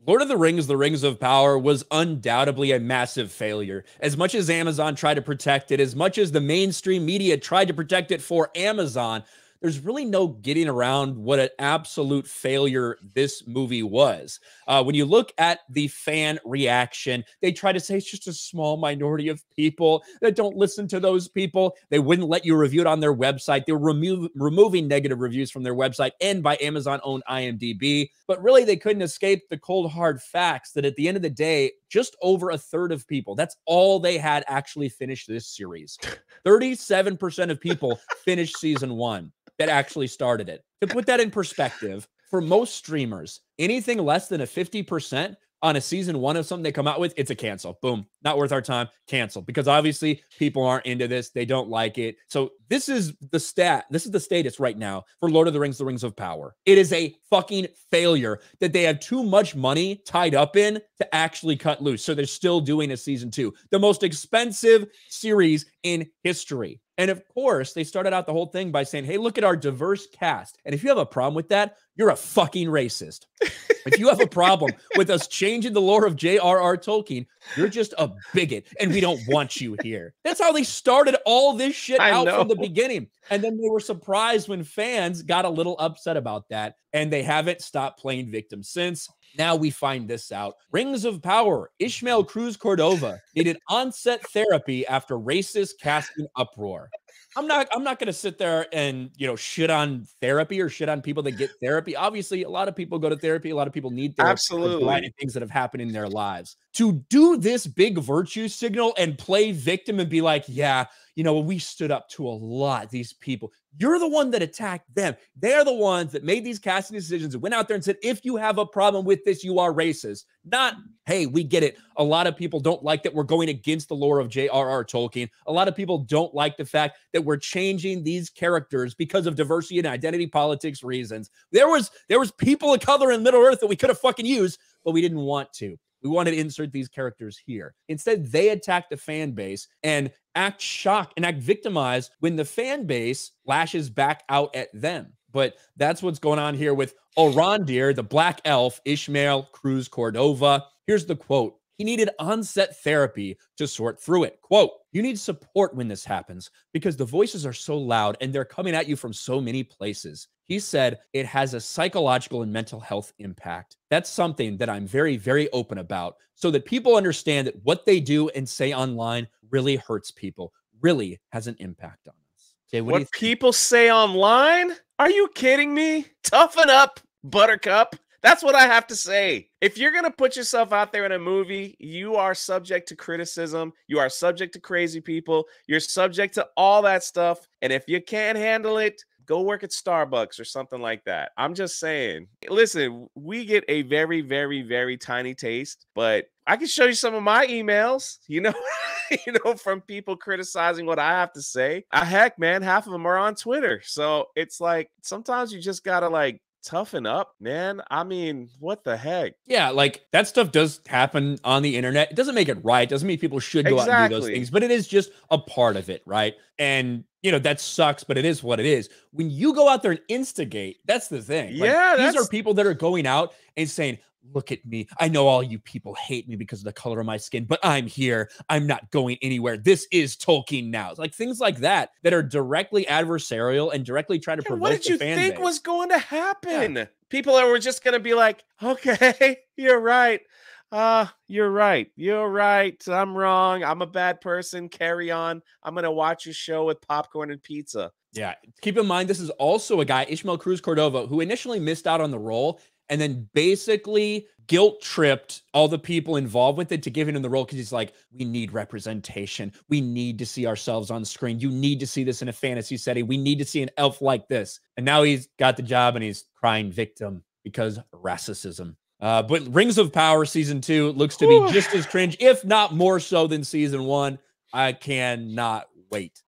Lord of the Rings of Power was undoubtedly a massive failure. As much as Amazon tried to protect it, as much as the mainstream media tried to protect it for Amazon, there's really no getting around what an absolute failure this movie was. When you look at the fan reaction, they try to say it's just a small minority of people that don't listen to those people. They wouldn't let you review it on their website. They were removing negative reviews from their website and by Amazon-owned IMDb. But really, they couldn't escape the cold, hard facts that at the end of the day, just over a third of people, that's all they had actually finished this series. 37% of people finished season 1. That actually started it. To put that in perspective, for most streamers, anything less than a 50% on a season 1 of something they come out with, it's a cancel. Boom. Not worth our time. Cancel. Because obviously people aren't into this. They don't like it. So this is the status right now for Lord of the Rings of Power. It is a fucking failure that they have too much money tied up in to actually cut loose. So they're still doing a season 2. The most expensive series in history. And of course, they started out the whole thing by saying, hey, look at our diverse cast. And if you have a problem with that, you're a fucking racist. If you have a problem with us changing the lore of J.R.R. Tolkien, you're just a bigot, and we don't want you here. That's how they started all this shit out from the beginning. And then they were surprised when fans got a little upset about that, and they haven't stopped playing victim since. Now we find this out. Rings of Power. Ismael Cruz Cordova needed on-set therapy after racist casting uproar. I'm not going to sit there and, shit on therapy or shit on people that get therapy. Obviously, a lot of people go to therapy. A lot of people need therapy. Absolutely. For a variety of things that have happened in their lives. To do this big virtue signal and play victim and be like, yeah, we stood up to a lot of these people. You're the one that attacked them. They're the ones that made these casting decisions and went out there and said, if you have a problem with this, you are racist. Not, hey, we get it. A lot of people don't like that we're going against the lore of J.R.R. Tolkien. A lot of people don't like the fact that we're changing these characters because of diversity and identity politics reasons. There was people of color in Middle-earth that we could have fucking used, but we didn't want to. We wanted to insert these characters here. Instead, they attack the fan base and act shocked and act victimized when the fan base lashes back out at them. But that's what's going on here with Orondir, the black elf, Ismael Cruz Cordova. Here's the quote. He needed on-set therapy to sort through it. Quote, you need support when this happens because the voices are so loud and they're coming at you from so many places. He said it has a psychological and mental health impact. That's something that I'm very, very open about so that people understand that what they do and say online really hurts people, really has an impact on us. Okay, what people say online? Are you kidding me? Toughen up, Buttercup. That's what I have to say. If you're going to put yourself out there in a movie, you are subject to criticism. You are subject to crazy people. You're subject to all that stuff. And if you can't handle it, go work at Starbucks or something like that. I'm just saying. Listen, we get a very, very, very tiny taste, but I can show you some of my emails, from people criticizing what I have to say. Heck, man, half of them are on Twitter. So it's like, sometimes you just got to toughen up, man. I mean, what the heck? Yeah, that stuff does happen on the internet. It doesn't make it right. It doesn't mean people should go out and do those things, but it is just a part of it, right? And, that sucks, but it is what it is. When you go out there and instigate, that's the thing. These are people that are going out and saying, look at me. I know all you people hate me because of the color of my skin, but I'm here. I'm not going anywhere. This is Tolkien now. It's things like that are directly adversarial and directly trying to provoke the fan base. What did you think was going to happen? Yeah. People were just going to be like, okay, you're right. You're right. You're right. I'm wrong. I'm a bad person. Carry on. I'm going to watch your show with popcorn and pizza. Yeah. Keep in mind, this is also a guy, Ismael Cruz Cordova, who initially missed out on the role and then basically guilt tripped all the people involved with it to give him the role because he's like, we need representation. We need to see ourselves on screen. You need to see this in a fantasy setting. We need to see an elf like this. And now he's got the job and he's crying victim because racism. But Rings of Power Season 2 looks to be just as cringe, if not more so than Season 1. I cannot wait.